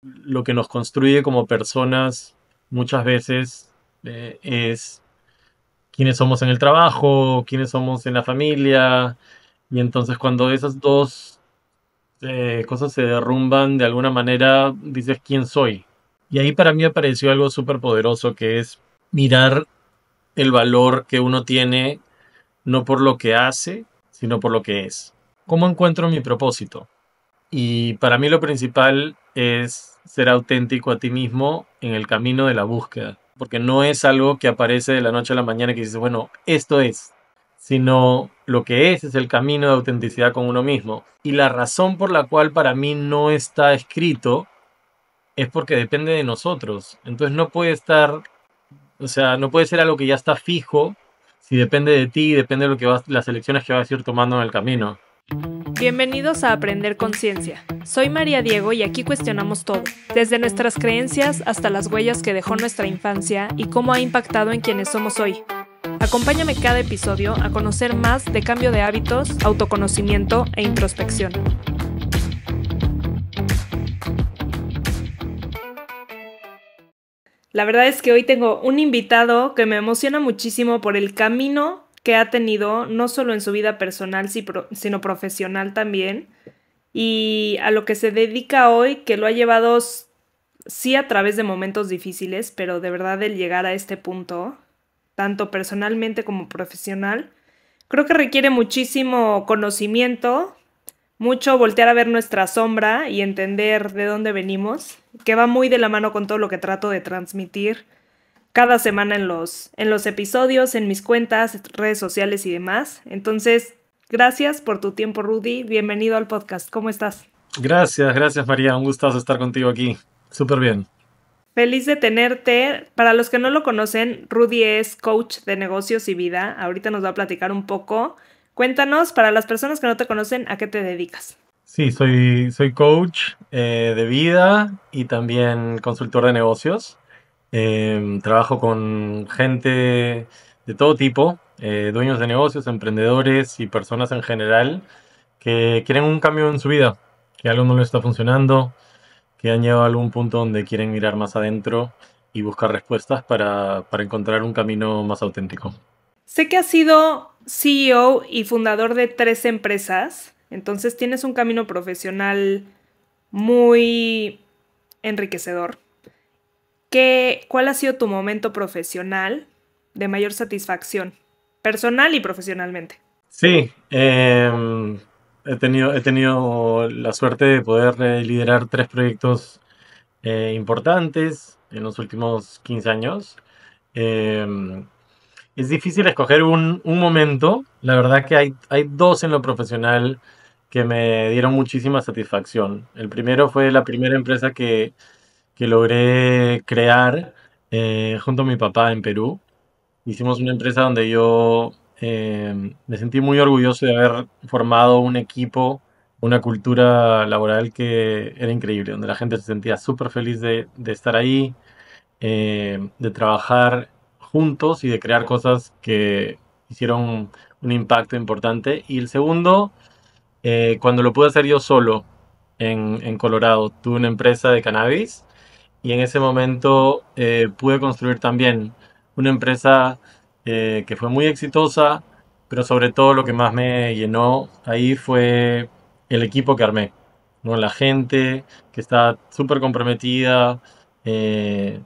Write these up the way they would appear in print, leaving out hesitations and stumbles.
lo que nos construye como personas muchas veces es quiénes somos en el trabajo, quiénes somos en la familia, y entonces cuando esas dos cosas se derrumban, de alguna manera dices quién soy. Y ahí para mí apareció algo súper poderoso que es mirar el valor que uno tiene no por lo que hace, sino por lo que es. ¿Cómo encuentro mi propósito? Y para mí lo principal es ser auténtico a ti mismo en el camino de la búsqueda, porque no es algo que aparece de la noche a la mañana y que dices, bueno, esto es, sino lo que es el camino de autenticidad con uno mismo. Y la razón por la cual para mí no está escrito es porque depende de nosotros. Entonces no puede estar, o sea, no puede ser algo que ya está fijo si depende de ti, depende de lo que vas, las elecciones que vas a ir tomando en el camino. Bienvenidos a Aprender Conciencia. Soy María Diego y aquí cuestionamos todo, desde nuestras creencias hasta las huellas que dejó nuestra infancia y cómo ha impactado en quienes somos hoy. Acompáñame cada episodio a conocer más de cambio de hábitos, autoconocimiento e introspección. La verdad es que hoy tengo un invitado que me emociona muchísimo por el camino que ha tenido, no solo en su vida personal, sino profesional también, y a lo que se dedica hoy, que lo ha llevado sí a través de momentos difíciles, pero de verdad el llegar a este punto, tanto personalmente como profesional, creo que requiere muchísimo conocimiento, mucho voltear a ver nuestra sombra y entender de dónde venimos, que va muy de la mano con todo lo que trato de transmitir cada semana en los episodios, en mis cuentas, redes sociales y demás. Entonces, gracias por tu tiempo, Rudy. Bienvenido al podcast. ¿Cómo estás? Gracias, gracias María, un gustazo estar contigo aquí. Súper bien. Feliz de tenerte. Para los que no lo conocen, Rudy es coach de negocios y vida. Ahorita nos va a platicar un poco. Cuéntanos, para las personas que no te conocen, ¿a qué te dedicas? Sí, soy coach de vida y también consultor de negocios. Trabajo con gente de todo tipo, dueños de negocios, emprendedores y personas en general que quieren un cambio en su vida, que algo no les está funcionando, que han llegado a algún punto donde quieren mirar más adentro y buscar respuestas para encontrar un camino más auténtico. Sé que has sido CEO y fundador de 3 empresas, entonces tienes un camino profesional muy enriquecedor. ¿Cuál ha sido tu momento profesional de mayor satisfacción, personal y profesionalmente? Sí, he tenido la suerte de poder liderar tres proyectos importantes en los últimos 15 años. Em, es difícil escoger un momento. La verdad que hay dos en lo profesional que me dieron muchísima satisfacción. El primero fue la primera empresa que logré crear junto a mi papá en Perú. Hicimos una empresa donde yo me sentí muy orgulloso de haber formado un equipo, una cultura laboral que era increíble, donde la gente se sentía súper feliz de estar ahí, de trabajar juntos y de crear cosas que hicieron un impacto importante. Y el segundo, cuando lo pude hacer yo solo en Colorado, tuve una empresa de cannabis y en ese momento pude construir también una empresa que fue muy exitosa, pero sobre todo lo que más me llenó ahí fue el equipo que armé, ¿no? La gente que está súper comprometida,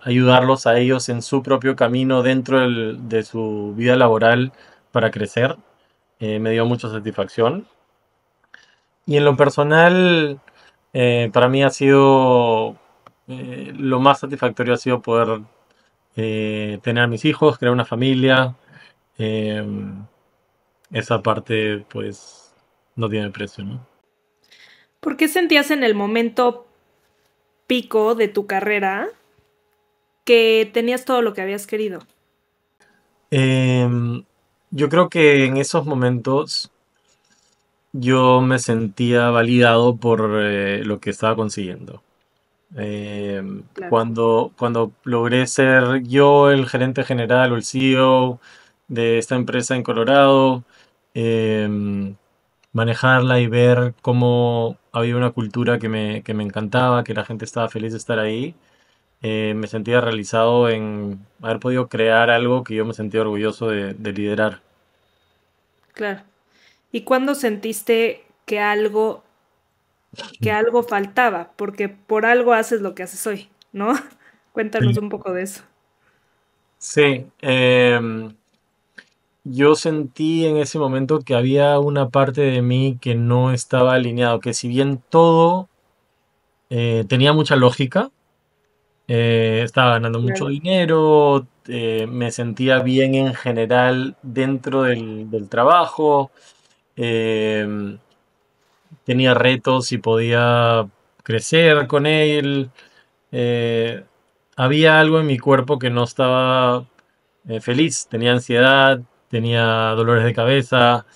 ayudarlos a ellos en su propio camino dentro de su vida laboral para crecer, me dio mucha satisfacción. Y en lo personal, para mí ha sido lo más satisfactorio ha sido poder tener a mis hijos, crear una familia. eh, Esa parte, pues, no tiene precio, ¿no? ¿Por qué sentías en el momento pico de tu carrera que tenías todo lo que habías querido? Yo creo que en esos momentos yo me sentía validado por lo que estaba consiguiendo. Claro. Cuando logré ser yo el gerente general o el CEO de esta empresa en Colorado, eh, manejarla y ver cómo había una cultura que me encantaba, que la gente estaba feliz de estar ahí. Me sentía realizado en haber podido crear algo que yo me sentía orgulloso de liderar. Claro. ¿Y cuándo sentiste que algo faltaba? Porque por algo haces lo que haces hoy, ¿no? Cuéntanos Sí. un poco de eso. Sí, yo sentí en ese momento que había una parte de mí que no estaba alineado, que si bien todo tenía mucha lógica, estaba ganando mucho Claro. dinero, me sentía bien en general dentro del trabajo, eh, tenía retos y podía crecer con él. eh, Había algo en mi cuerpo que no estaba feliz, tenía ansiedad, tenía dolores de cabeza,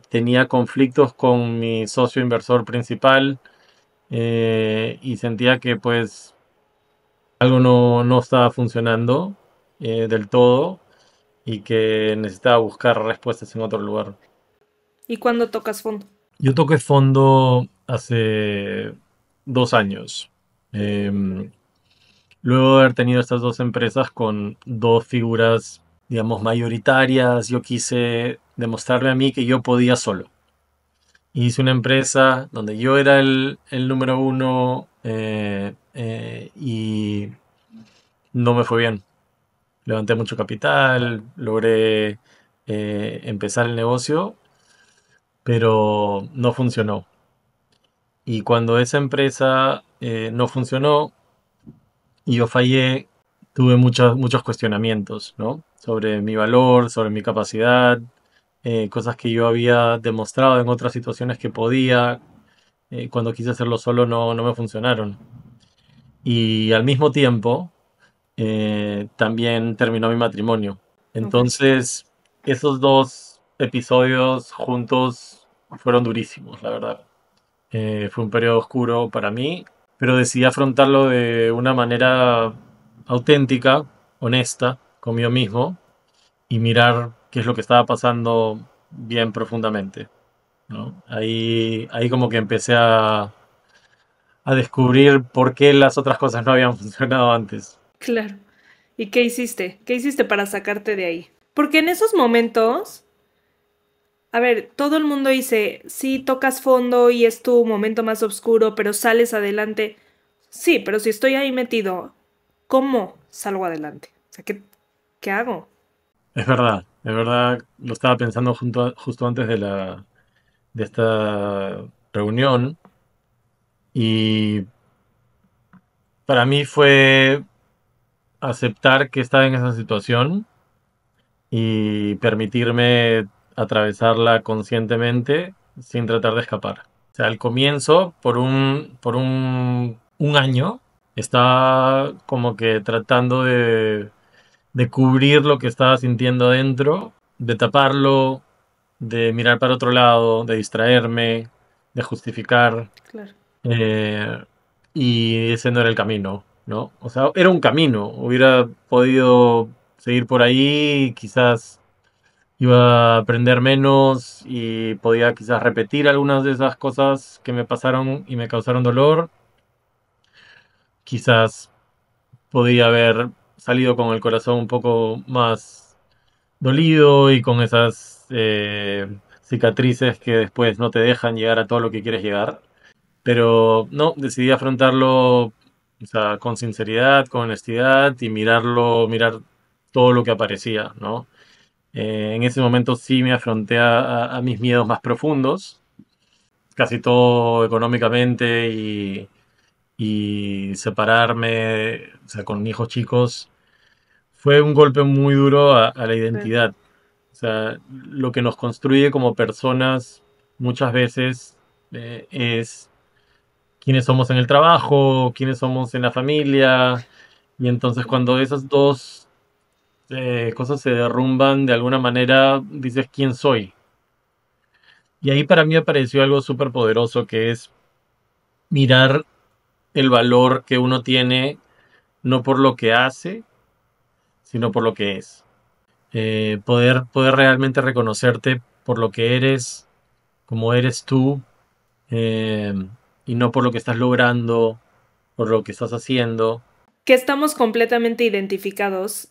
tenía conflictos con mi socio inversor principal, y sentía que pues algo no estaba funcionando del todo y que necesitaba buscar respuestas en otro lugar. ¿Y cuándo tocas fondo? Yo toqué fondo hace 2 años. Em, Luego de haber tenido estas dos empresas con dos figuras, digamos, mayoritarias, yo quise demostrarme a mí que yo podía solo. Hice una empresa donde yo era el número uno, y no me fue bien. Levanté mucho capital, logré empezar el negocio, pero no funcionó. Y cuando esa empresa no funcionó y yo fallé, tuve muchos cuestionamientos, ¿no? Sobre mi valor, sobre mi capacidad, cosas que yo había demostrado en otras situaciones que podía. Cuando quise hacerlo solo no me funcionaron. Y al mismo tiempo, también terminó mi matrimonio. Ok. Entonces, esos dos episodios juntos fueron durísimos, la verdad. Fue un periodo oscuro para mí, pero decidí afrontarlo de una manera auténtica, honesta, conmigo mismo, y mirar qué es lo que estaba pasando bien profundamente, ¿no? Ahí como que empecé a descubrir por qué las otras cosas no habían funcionado antes. Claro. ¿Y qué hiciste? ¿Qué hiciste para sacarte de ahí? Porque en esos momentos, a ver, todo el mundo dice, sí, tocas fondo y es tu momento más oscuro, pero sales adelante. Sí, pero si estoy ahí metido, ¿cómo salgo adelante? O sea, ¿qué hago? Es verdad, lo estaba pensando justo antes de esta reunión, y para mí fue aceptar que estaba en esa situación y permitirme atravesarla conscientemente sin tratar de escapar. O sea, al comienzo, por un año, estaba como que tratando de cubrir lo que estaba sintiendo adentro, de taparlo, de mirar para otro lado, de distraerme, de justificar. Claro. eh, y ese no era el camino, ¿no? O sea, era un camino. Hubiera podido seguir por ahí, quizás iba a aprender menos y podía quizás repetir algunas de esas cosas que me pasaron y me causaron dolor. Quizás podía haber salido con el corazón un poco más dolido y con esas cicatrices que después no te dejan llegar a todo lo que quieres llegar. Pero no, decidí afrontarlo, o sea, con sinceridad, con honestidad y mirar todo lo que aparecía, ¿no? En ese momento sí me afronté a mis miedos más profundos, casi todo económicamente, y separarme, o sea, con hijos chicos, fue un golpe muy duro a la Claro. identidad. O sea, lo que nos construye como personas muchas veces es quiénes somos en el trabajo, quiénes somos en la familia, y entonces cuando esas dos cosas se derrumban de alguna manera, dices quién soy. Y ahí para mí apareció algo súper poderoso que es mirar el valor que uno tiene no por lo que hace, sino por lo que es. Poder realmente reconocerte por lo que eres, como eres tú, eh, y no por lo que estás logrando, por lo que estás haciendo. Que estamos completamente identificados.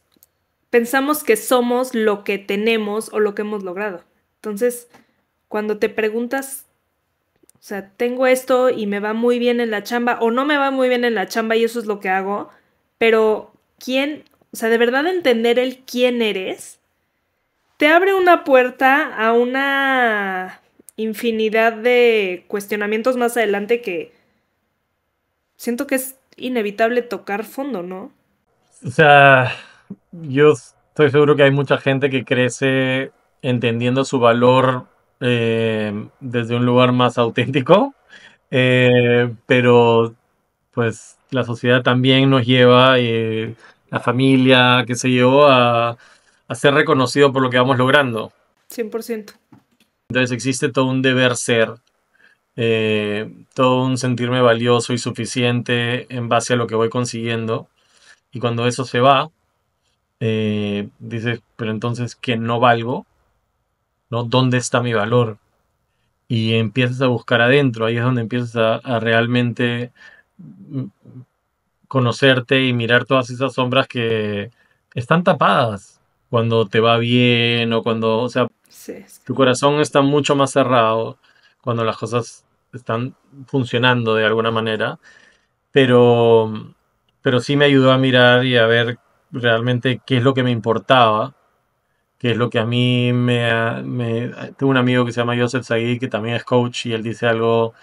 Pensamos que somos lo que tenemos o lo que hemos logrado. Entonces, cuando te preguntas, o sea, tengo esto y me va muy bien en la chamba o no me va muy bien en la chamba y eso es lo que hago, pero ¿quién? O sea, de verdad entender el quién eres te abre una puerta a una infinidad de cuestionamientos más adelante que siento que es inevitable tocar fondo, ¿no? O sea, yo estoy seguro que hay mucha gente que crece entendiendo su valor desde un lugar más auténtico, pero pues la sociedad también nos lleva, la familia, qué sé yo, a ser reconocido por lo que vamos logrando. 100%. Entonces existe todo un deber ser, todo un sentirme valioso y suficiente en base a lo que voy consiguiendo. Y cuando eso se va, dices, pero entonces, ¿que no valgo? ¿No? ¿Dónde está mi valor? Y empiezas a buscar adentro, ahí es donde empiezas a realmente mm, conocerte y mirar todas esas sombras que están tapadas cuando te va bien o cuando, o sea, Sí. tu corazón está mucho más cerrado cuando las cosas están funcionando de alguna manera, pero, pero sí me ayudó a mirar y a ver realmente qué es lo que me importaba, qué es lo que a mí tengo un amigo que se llama Joseph Sagui, que también es coach, y él dice algo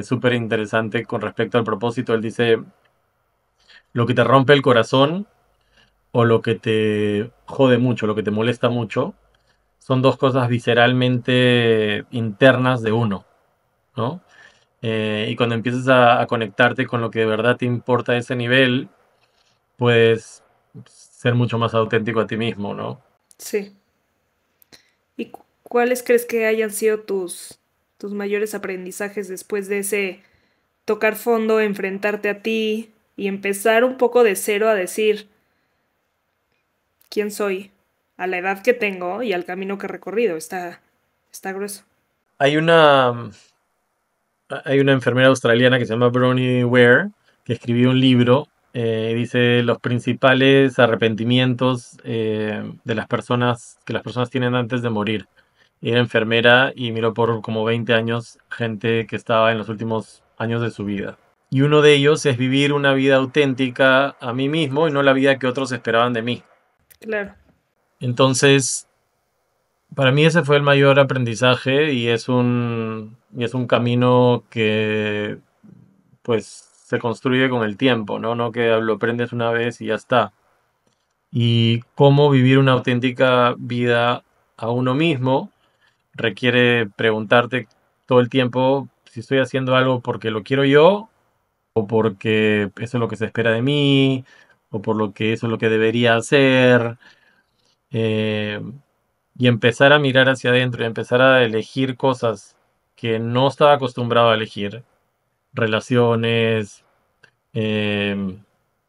súper interesante con respecto al propósito. Él dice, lo que te rompe el corazón o lo que te jode mucho, lo que te molesta mucho, son dos cosas visceralmente internas de uno, ¿no? Y cuando empiezas a conectarte con lo que de verdad te importa a ese nivel, puedes ser mucho más auténtico a ti mismo, ¿no? Sí. ¿Y cuáles crees que hayan sido tus mayores aprendizajes después de ese tocar fondo, enfrentarte a ti y empezar un poco de cero a decir quién soy, a la edad que tengo y al camino que he recorrido? Está grueso. Hay una, hay una enfermera australiana que se llama Bronnie Ware, que escribió un libro, dice los principales arrepentimientos de las personas que las personas tienen antes de morir. Era enfermera y miró por como 20 años gente que estaba en los últimos años de su vida. Y uno de ellos es vivir una vida auténtica a mí mismo y no la vida que otros esperaban de mí. Claro. Entonces, para mí ese fue el mayor aprendizaje y es un camino que pues se construye con el tiempo, ¿no? No que lo aprendes una vez y ya está. Y cómo vivir una auténtica vida a uno mismo requiere preguntarte todo el tiempo si estoy haciendo algo porque lo quiero yo o porque eso es lo que se espera de mí o por lo que eso es lo que debería hacer. eh, y empezar a mirar hacia adentro y empezar a elegir cosas que no estaba acostumbrado a elegir. Relaciones, eh,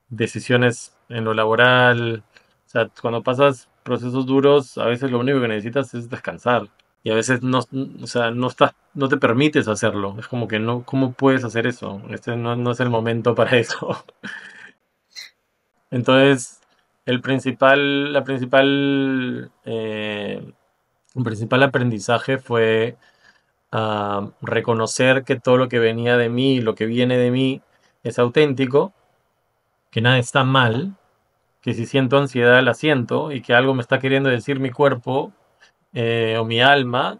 decisiones en lo laboral. O sea, cuando pasas procesos duros, a veces lo único que necesitas es descansar. Y a veces no, o sea, no te permites hacerlo. Es como que no, ¿cómo puedes hacer eso? Este no es el momento para eso. Entonces, el principal aprendizaje fue reconocer que todo lo que venía de mí y lo que viene de mí es auténtico, que nada está mal, que si siento ansiedad la siento y que algo me está queriendo decir mi cuerpo o mi alma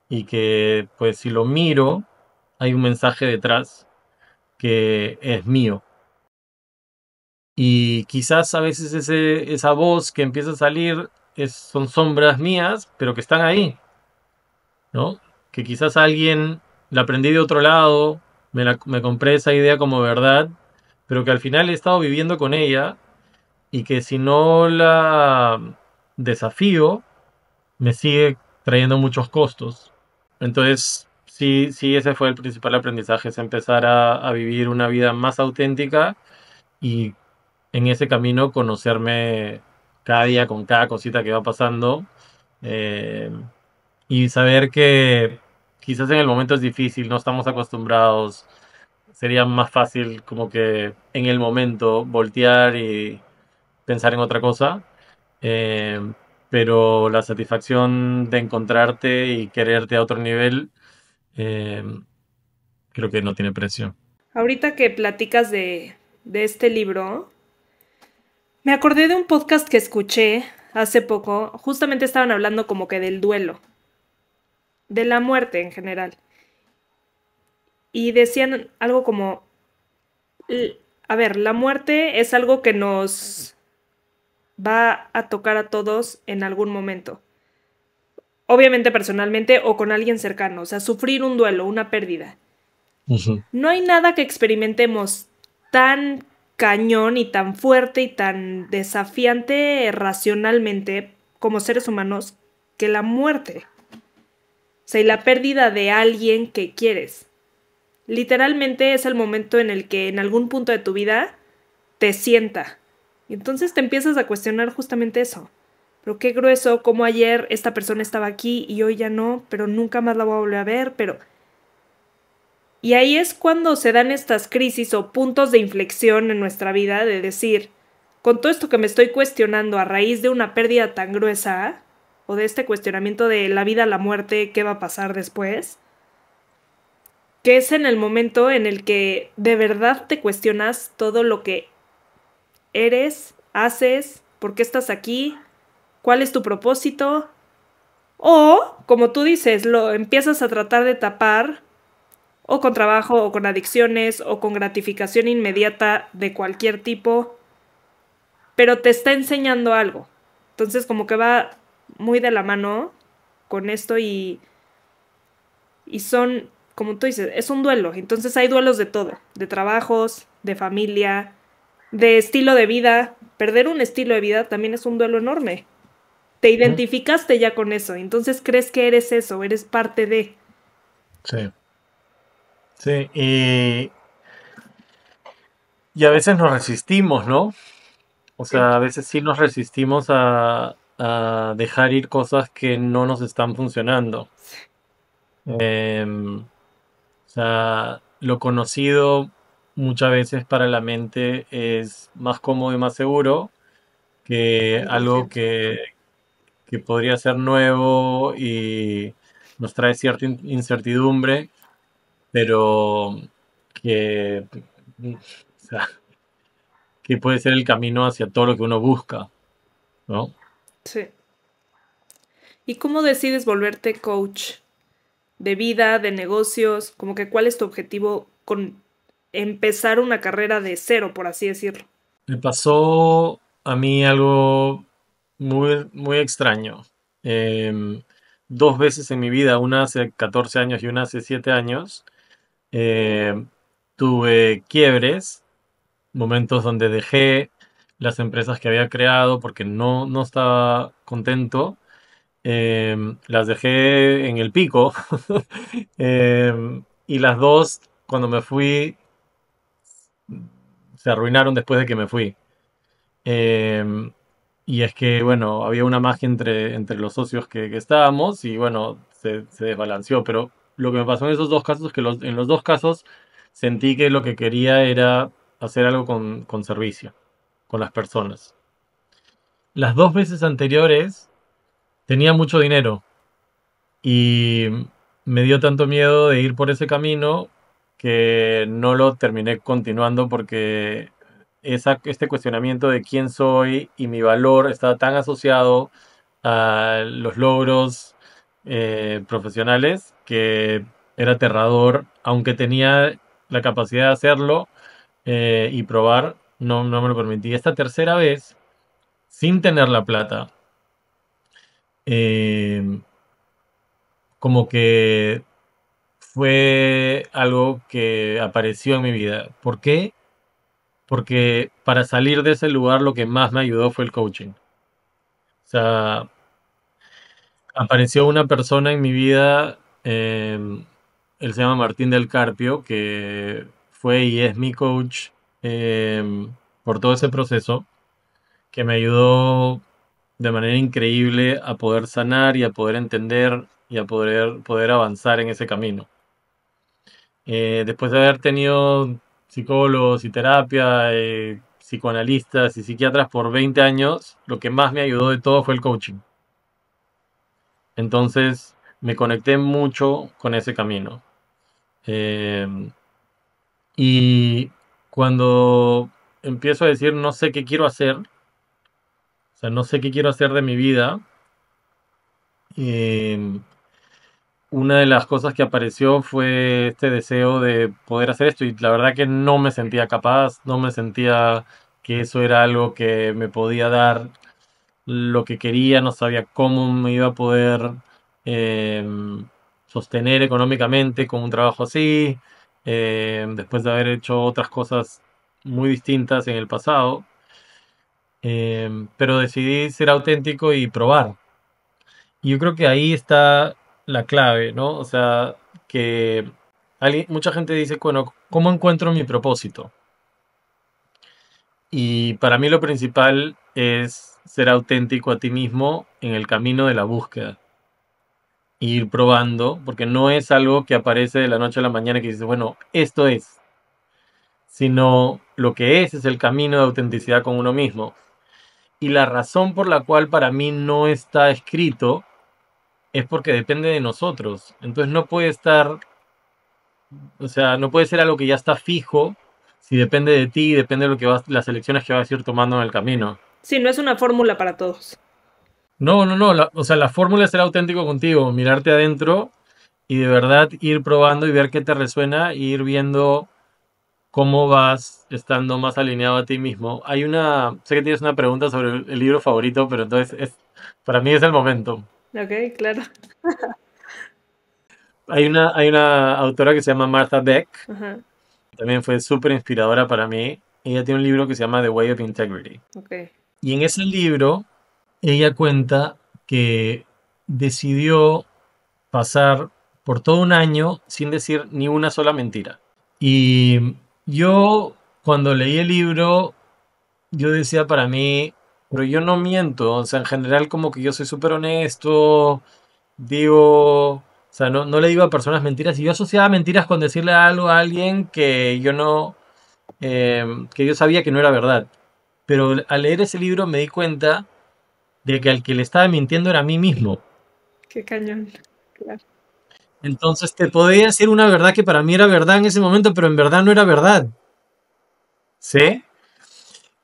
y que pues si lo miro hay un mensaje detrás que es mío. Y quizás a veces esa voz que empieza a salir son sombras mías, pero que están ahí, ¿no? Que quizás alguien la aprendí de otro lado, me compré esa idea como verdad, pero que al final he estado viviendo con ella y que si no la desafío, me sigue trayendo muchos costos. Entonces, sí, sí, ese fue el principal aprendizaje, es empezar a vivir una vida más auténtica y en ese camino conocerme cada día con cada cosita que va pasando, eh, y saber quizás en el momento es difícil, no estamos acostumbrados. Sería más fácil como que en el momento voltear y pensar en otra cosa. Eh, pero la satisfacción de encontrarte y quererte a otro nivel, eh, creo que no tiene precio. Ahorita que platicas de este libro, me acordé de un podcast que escuché hace poco. Justamente estaban hablando como que del duelo, de la muerte en general. Y decían algo como, a ver, la muerte es algo que nos va a tocar a todos en algún momento. Obviamente personalmente o con alguien cercano, o sea, sufrir un duelo, una pérdida. Ujú. No hay nada que experimentemos tan cañón y tan fuerte y tan desafiante racionalmente como seres humanos que la muerte. O sea, y la pérdida de alguien que quieres. Literalmente es el momento en el que en algún punto de tu vida te sienta. Y entonces te empiezas a cuestionar justamente eso. Pero qué grueso, como ayer esta persona estaba aquí y hoy ya no, pero nunca más la voy a volver a ver, pero... Y ahí es cuando se dan estas crisis o puntos de inflexión en nuestra vida de decir, con todo esto que me estoy cuestionando a raíz de una pérdida tan gruesa, o de este cuestionamiento de la vida, la muerte, qué va a pasar después, que es en el momento en el que de verdad te cuestionas todo lo que eres, haces, por qué estás aquí, cuál es tu propósito, o, como tú dices, lo empiezas a tratar de tapar o con trabajo o con adicciones o con gratificación inmediata de cualquier tipo, pero te está enseñando algo. Entonces como que va muy de la mano con esto y son, como tú dices, es un duelo. Entonces hay duelos de todo, de trabajos, de familia, de estilo de vida. Perder un estilo de vida también es un duelo enorme. Te Ujú. identificaste ya con eso, entonces crees que eres eso, eres parte de... Sí, sí, y a veces nos resistimos, ¿no? O Sí. sea, a veces sí nos resistimos a dejar ir cosas que no nos están funcionando. O sea, lo conocido muchas veces para la mente es más cómodo y más seguro que algo 100%. que podría ser nuevo y nos trae cierta incertidumbre, pero que, o sea, que puede ser el camino hacia todo lo que uno busca, ¿no? Sí. ¿Y cómo decides volverte coach de vida, de negocios? Como que cuál es tu objetivo con empezar una carrera de cero, por así decirlo. Me pasó a mí algo muy extraño. Em, Dos veces en mi vida, una hace 14 años y una hace 7 años, em, tuve quiebres, momentos donde dejé las empresas que había creado porque no estaba contento. Las dejé en el pico. Y las dos, cuando me fui, se arruinaron después de que me fui. Em, y es que, bueno, había una magia entre los socios que estábamos y, bueno, se desbalanceó. Pero lo que me pasó en esos dos casos es que en los dos casos sentí que lo que quería era hacer algo con servicio, con las personas. Las dos veces anteriores tenía mucho dinero y me dio tanto miedo de ir por ese camino que no lo terminé continuando porque este cuestionamiento de quién soy y mi valor estaba tan asociado a los logros profesionales que era aterrador, aunque tenía la capacidad de hacerlo y probar, no me lo permití. Esta tercera vez, sin tener la plata, eh, como que fue algo que apareció en mi vida. ¿Por qué? Porque para salir de ese lugar lo que más me ayudó fue el coaching. O sea, apareció una persona en mi vida, él se llama Martín del Carpio, que fue y es mi coach por todo ese proceso, que me ayudó de manera increíble a poder sanar y a poder entender. y a poder avanzar en ese camino. Después de haber tenido psicólogos y terapia, psicoanalistas y psiquiatras por 20 años, lo que más me ayudó de todo fue el coaching. Entonces me conecté mucho con ese camino. Eh, y cuando empiezo a decir no sé qué quiero hacer, o sea, no sé qué quiero hacer de mi vida, eh, una de las cosas que apareció fue este deseo de poder hacer esto y la verdad que no me sentía capaz, no me sentía que eso era algo que me podía dar lo que quería, no sabía cómo me iba a poder eh, sostener económicamente con un trabajo así, después de haber hecho otras cosas muy distintas en el pasado, pero decidí ser auténtico y probar. Y yo creo que ahí está la clave, ¿no? O sea, que mucha gente dice, bueno, ¿cómo encuentro mi propósito? Y para mí lo principal es ser auténtico a ti mismo en el camino de la búsqueda. E ir probando, porque no es algo que aparece de la noche a la mañana que dices, bueno, esto es, sino lo que es el camino de autenticidad con uno mismo. Y la razón por la cual para mí no está escrito es porque depende de nosotros. Entonces no puede estar, o sea, no puede ser algo que ya está fijo si depende de ti, depende de lo que las elecciones que vas a ir tomando en el camino. Sí, no es una fórmula para todos. No, no, no, o sea, la fórmula es ser auténtico contigo, mirarte adentro y de verdad ir probando y ver qué te resuena e ir viendo cómo vas estando más alineado a ti mismo. Sé que tienes una pregunta sobre el libro favorito, pero entonces para mí es el momento. Ok, claro. Hay una autora que se llama Martha Beck, Ajá, también fue súper inspiradora para mí. Ella tiene un libro que se llama The Way of Integrity. ok. Y en ese libro, ella cuenta que decidió pasar por todo un año sin decir ni una sola mentira. Y yo, cuando leí el libro, yo decía para mí, pero yo no miento, o sea, en general como que yo soy súper honesto, digo, o sea, no le digo a personas mentiras, y yo asociaba mentiras con decirle algo a alguien que yo no, que yo sabía que no era verdad. Pero al leer ese libro me di cuenta de que al que le estaba mintiendo era a mí mismo. Qué cañón. Claro. Entonces te podía decir una verdad que para mí era verdad en ese momento, pero en verdad no era verdad. ¿Sí?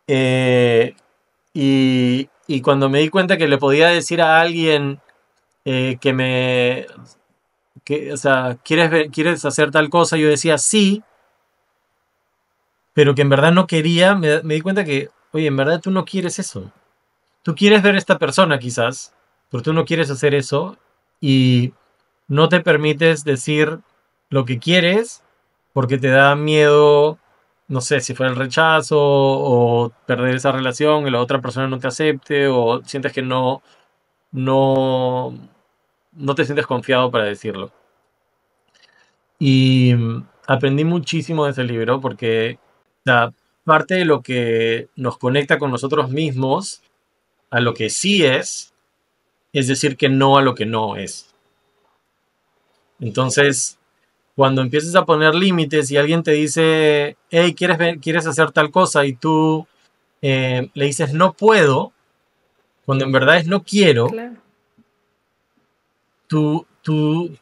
Eh, y cuando me di cuenta que le podía decir a alguien que o sea, ¿quieres hacer tal cosa? Yo decía sí, pero que en verdad no quería, me di cuenta que, oye, en verdad tú no quieres eso. Tú quieres ver a esta persona quizás, pero tú no quieres hacer eso y no te permites decir lo que quieres porque te da miedo, no sé, si fuera el rechazo o perder esa relación y la otra persona no te acepte o sientes que no, no te sientes confiado para decirlo. Y aprendí muchísimo de ese libro porque o sea, parte de lo que nos conecta con nosotros mismos a lo que sí es decir que no a lo que no es. Entonces, cuando empieces a poner límites y alguien te dice, hey, ¿quieres hacer tal cosa? Y tú le dices, no puedo, cuando en verdad es no quiero, Claro. tú, tú,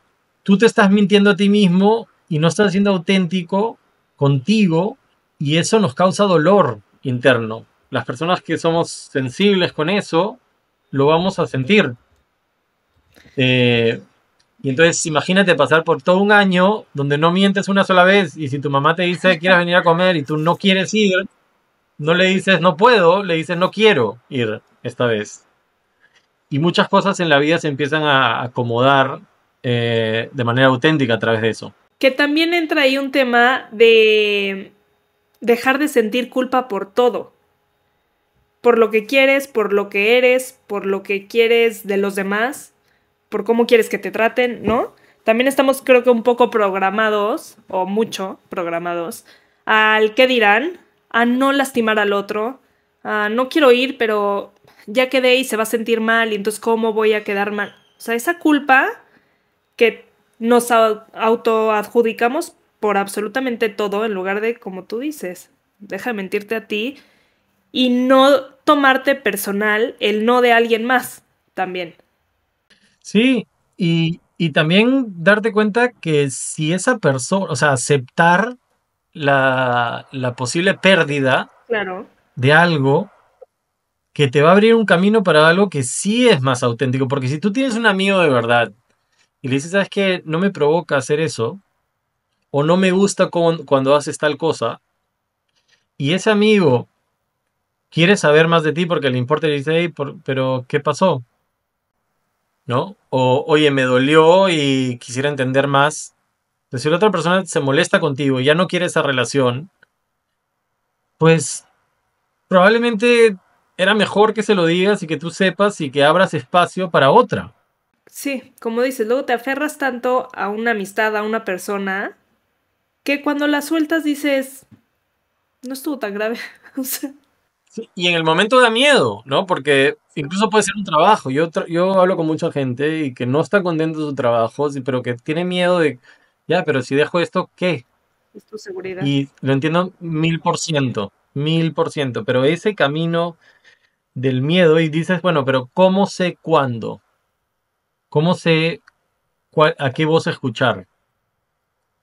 tú te estás mintiendo a ti mismo y no estás siendo auténtico contigo y eso nos causa dolor interno. Las personas que somos sensibles con eso, lo vamos a sentir. Eh, y entonces imagínate pasar por todo un año donde no mientes una sola vez y si tu mamá te dice quieres venir a comer y tú no quieres ir, no le dices no puedo, le dices no quiero ir esta vez. Y muchas cosas en la vida se empiezan a acomodar de manera auténtica a través de eso. Que también entra ahí un tema de dejar de sentir culpa por todo. Por lo que quieres, por lo que eres, por lo que quieres de los demás, por cómo quieres que te traten, ¿no? También estamos, creo que un poco programados, o mucho programados, al qué dirán, a no lastimar al otro, a no quiero ir, pero ya quedé y se va a sentir mal, y entonces ¿cómo voy a quedar mal? O sea, esa culpa que nos autoadjudicamos por absolutamente todo en lugar de, como tú dices, deja de mentirte a ti y no tomarte personal el no de alguien más también. Sí, y también darte cuenta que si esa persona, o sea, aceptar la posible pérdida Claro. de algo que te va a abrir un camino para algo que sí es más auténtico. Porque si tú tienes un amigo de verdad y le dices, ¿sabes qué? No me provoca hacer eso, o no me gusta cuando haces tal cosa, y ese amigo quiere saber más de ti porque le importa y le dice, "Hey, pero ¿qué pasó? ¿No? O, oye, me dolió y quisiera entender más. Entonces, si la otra persona se molesta contigo y ya no quiere esa relación, pues probablemente era mejor que se lo digas y que tú sepas y que abras espacio para otra. Sí, como dices, luego te aferras tanto a una amistad, a una persona, que cuando la sueltas dices, no estuvo tan grave. O sea, Sí, y en el momento da miedo, ¿no? Porque incluso puede ser un trabajo. Yo hablo con mucha gente y que no está contento de su trabajo, sí, pero que tiene miedo de, ya, pero si dejo esto, ¿qué? es tu seguridad. Y lo entiendo 1000%, 1000%, pero ese camino del miedo y dices, bueno, pero ¿cómo sé cuándo? ¿Cómo sé a qué voz escuchar?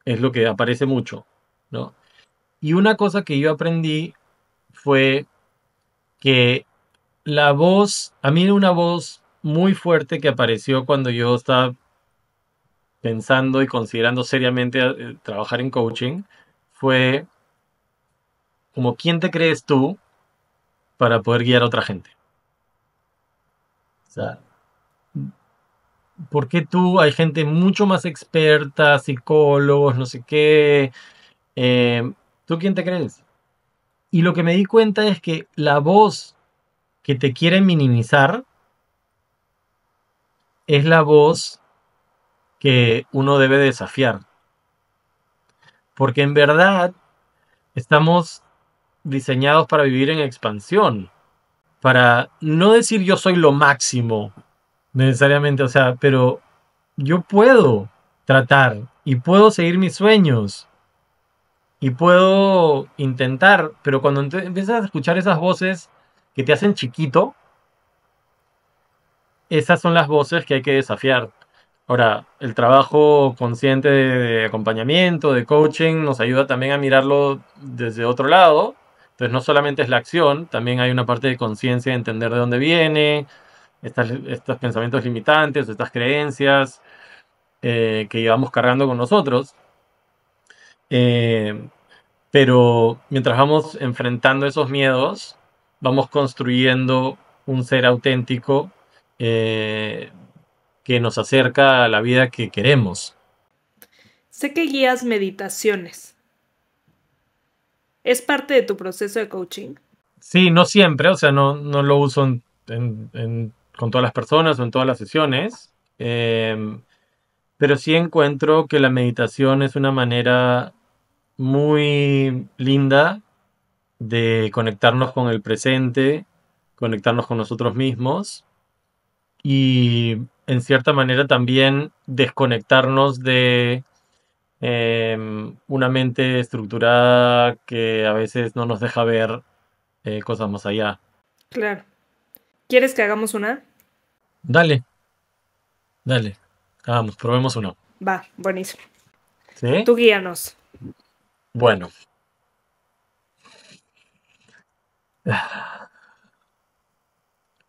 Es lo que aparece mucho, ¿no? Y una cosa que yo aprendí fue que la voz, a mí una voz muy fuerte que apareció cuando yo estaba pensando y considerando seriamente trabajar en coaching, fue como quién te crees tú para poder guiar a otra gente. O sea, ¿por qué tú? Hay gente mucho más experta, psicólogos, no sé qué. eh, ¿Tú quién te crees? Y lo que me di cuenta es que la voz que te quiere minimizar es la voz que uno debe desafiar. Porque en verdad estamos diseñados para vivir en expansión. Para no decir yo soy lo máximo, necesariamente, o sea, pero yo puedo tratar y puedo seguir mis sueños y puedo intentar, pero cuando empiezas a escuchar esas voces que te hacen chiquito, esas son las voces que hay que desafiar. Ahora, el trabajo consciente de acompañamiento, de coaching, nos ayuda también a mirarlo desde otro lado. Entonces, no solamente es la acción, también hay una parte de conciencia de entender de dónde viene, estos pensamientos limitantes, estas creencias que llevamos cargando con nosotros. Eh, pero mientras vamos enfrentando esos miedos, vamos construyendo un ser auténtico eh, que nos acerca a la vida que queremos. Sé que guías meditaciones. ¿Es parte de tu proceso de coaching? Sí, no siempre, o sea, no lo uso con todas las personas o en todas las sesiones, pero sí encuentro que la meditación es una manera muy linda de conectarnos con el presente, conectarnos con nosotros mismos y en cierta manera también desconectarnos de una mente estructurada que a veces no nos deja ver cosas más allá. Claro. ¿Quieres que hagamos una? Dale, dale, vamos, probemos uno. Va, buenísimo. ¿Sí? Tú guíanos. Bueno,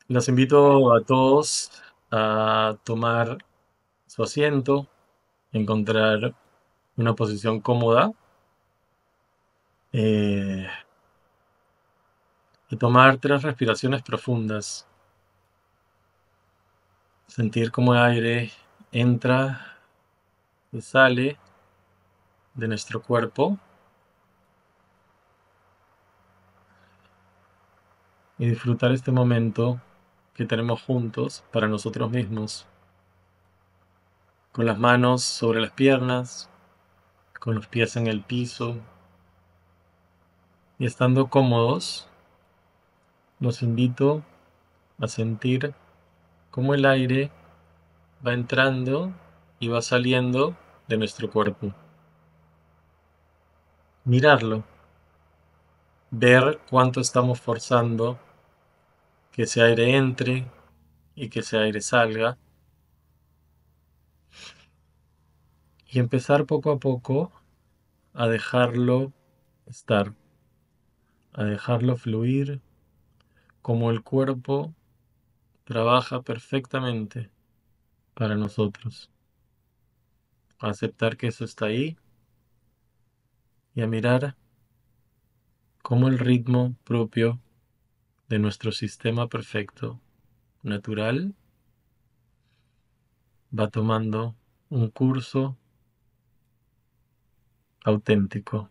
los invito a todos a tomar su asiento, encontrar una posición cómoda eh, y tomar 3 respiraciones profundas. Sentir cómo el aire entra y sale de nuestro cuerpo y disfrutar este momento que tenemos juntos para nosotros mismos, con las manos sobre las piernas, con los pies en el piso y estando cómodos, los invito a sentir cómo el aire va entrando y va saliendo de nuestro cuerpo. Mirarlo, ver cuánto estamos forzando que ese aire entre y que ese aire salga, y empezar poco a poco a dejarlo estar, a dejarlo fluir, como el cuerpo trabaja perfectamente para nosotros. A aceptar que eso está ahí y a mirar cómo el ritmo propio de nuestro sistema perfecto, natural, va tomando un curso auténtico.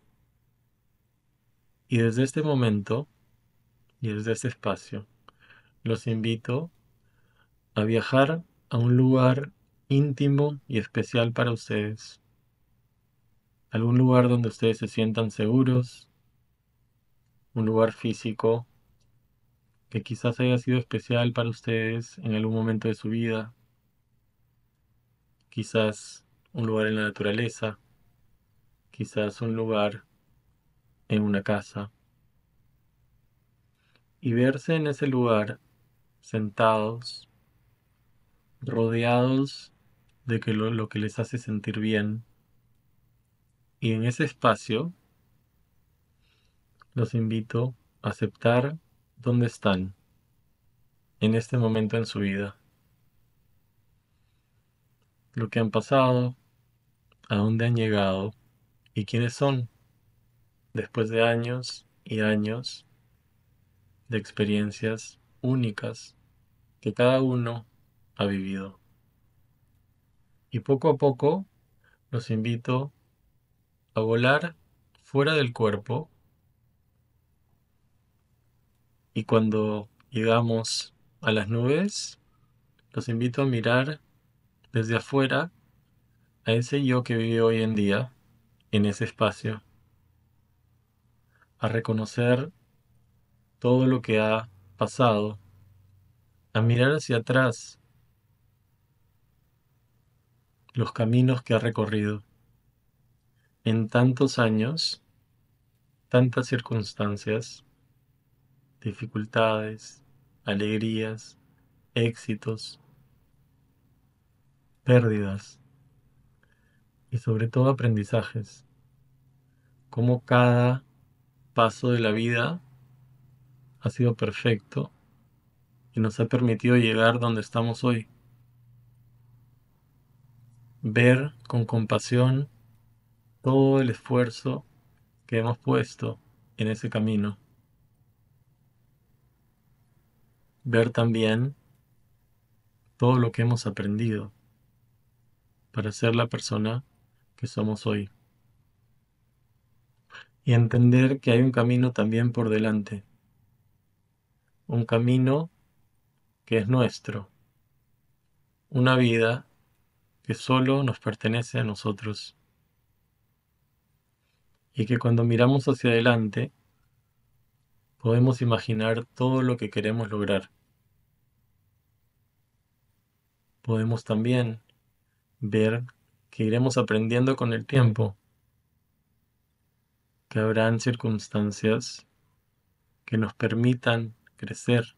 Y desde este momento y desde este espacio, los invito a viajar a un lugar íntimo y especial para ustedes. Algún lugar donde ustedes se sientan seguros, un lugar físico que quizás haya sido especial para ustedes en algún momento de su vida, quizás un lugar en la naturaleza, quizás un lugar en una casa, y verse en ese lugar sentados, rodeados de que lo que les hace sentir bien, y en ese espacio los invito a aceptar dónde están en este momento en su vida, lo que han pasado, a dónde han llegado y quiénes son después de años y años de experiencias únicas que cada uno ha vivido. Y poco a poco los invito a volar fuera del cuerpo, y cuando llegamos a las nubes, los invito a mirar desde afuera a ese yo que vive hoy en día en ese espacio, a reconocer todo lo que ha pasado, a mirar hacia atrás los caminos que ha recorrido en tantos años, tantas circunstancias, dificultades, alegrías, éxitos, pérdidas y sobre todo aprendizajes. Cómo cada paso de la vida ha sido perfecto y nos ha permitido llegar donde estamos hoy. Ver con compasión todo el esfuerzo que hemos puesto en ese camino. Ver también todo lo que hemos aprendido para ser la persona que somos hoy. Y entender que hay un camino también por delante. Un camino que es nuestro. Una vida que solo nos pertenece a nosotros. Y que cuando miramos hacia adelante podemos imaginar todo lo que queremos lograr. Podemos también ver que iremos aprendiendo con el tiempo, que habrán circunstancias que nos permitan crecer,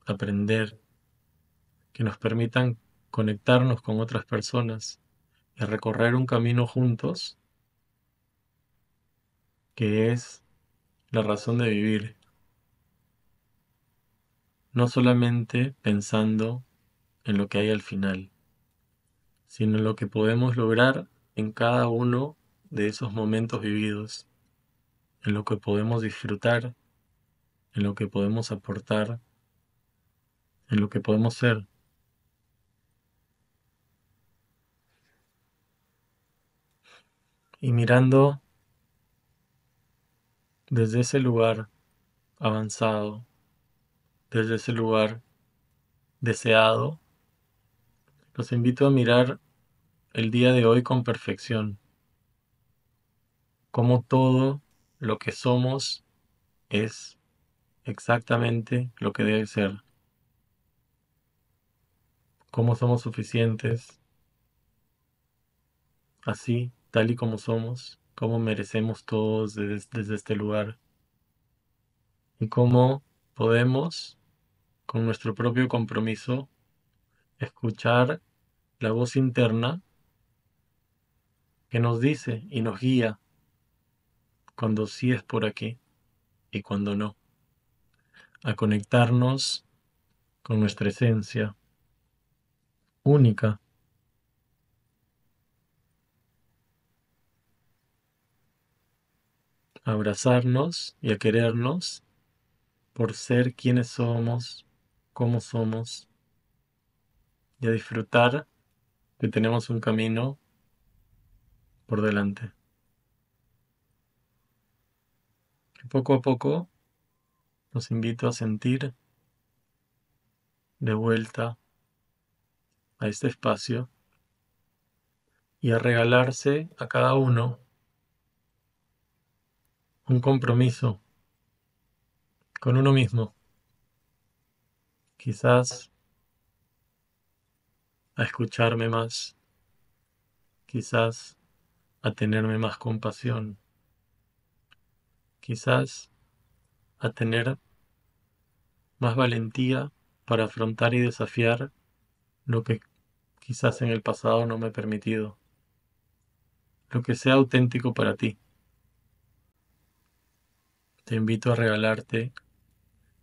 aprender, que nos permitan conectarnos con otras personas y recorrer un camino juntos que es la razón de vivir, no solamente pensando en lo que hay al final, sino en lo que podemos lograr en cada uno de esos momentos vividos, en lo que podemos disfrutar, en lo que podemos aportar, en lo que podemos ser. Y mirando desde ese lugar avanzado, desde ese lugar deseado, los invito a mirar el día de hoy con perfección, como todo lo que somos es exactamente lo que debe ser, cómo somos suficientes, así, tal y como somos, cómo merecemos todos desde este lugar y cómo podemos, con nuestro propio compromiso, escuchar la voz interna que nos dice y nos guía cuando sí es por aquí y cuando no, a conectarnos con nuestra esencia única, a abrazarnos y a querernos por ser quienes somos, cómo somos, y a disfrutar que tenemos un camino por delante. Que poco a poco los invito a sentir de vuelta a este espacio y a regalarse a cada uno un compromiso con uno mismo, quizás a escucharme más, quizás a tenerme más compasión, quizás a tener más valentía para afrontar y desafiar lo que quizás en el pasado no me he permitido, lo que sea auténtico para ti. Te invito a regalarte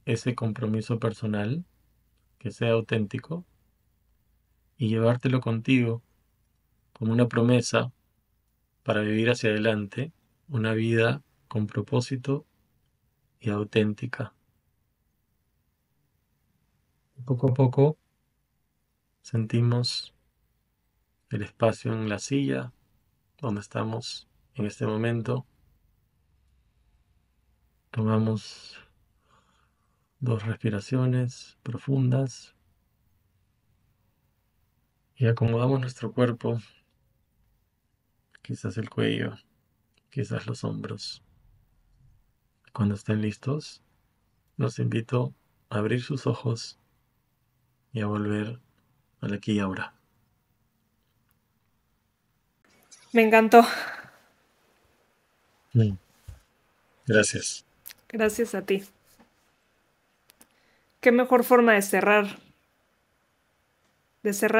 ese compromiso personal que sea auténtico y llevártelo contigo como una promesa para vivir hacia adelante una vida con propósito y auténtica. Poco a poco sentimos el espacio en la silla donde estamos en este momento. Tomamos 2 respiraciones profundas y acomodamos nuestro cuerpo, quizás el cuello, quizás los hombros. Cuando estén listos, los invito a abrir sus ojos y a volver al aquí y ahora. Me encantó. Gracias. Gracias a ti. Qué mejor forma de cerrar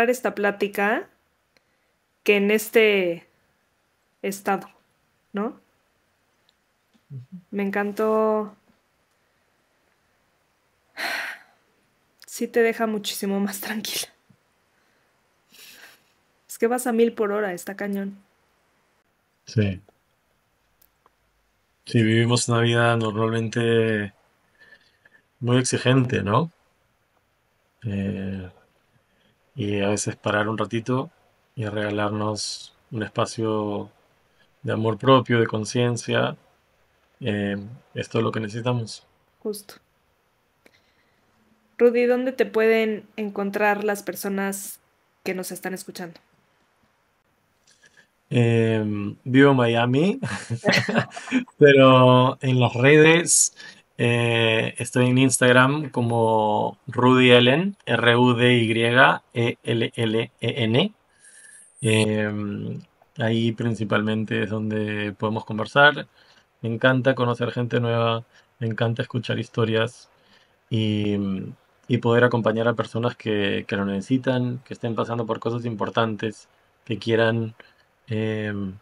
esta plática que en este estado, ¿no? Me encantó. Sí te deja muchísimo más tranquila. Es que vas a 1000 por hora, está cañón. Sí. Sí, vivimos una vida normalmente muy exigente, ¿no? Eh, y a veces parar un ratito y regalarnos un espacio de amor propio, de conciencia, eh, es todo lo que necesitamos. Justo. Rudy, ¿dónde te pueden encontrar las personas que nos están escuchando? Vivo en Miami, pero en las redes estoy en Instagram como Rudy Ellen, RUDYELLEN. Em, Ahí principalmente es donde podemos conversar. Me encanta conocer gente nueva, me encanta escuchar historias y, y poder acompañar a personas que lo necesitan, que estén pasando por cosas importantes, que quieran em,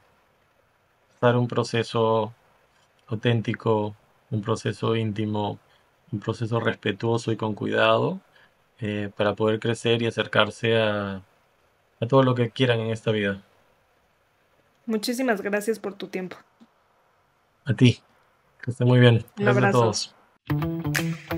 dar un proceso auténtico, un proceso íntimo, un proceso respetuoso y con cuidado para poder crecer y acercarse a todo lo que quieran en esta vida. Muchísimas gracias por tu tiempo. A ti, que esté muy bien. Un Gracias a abrazo. todos.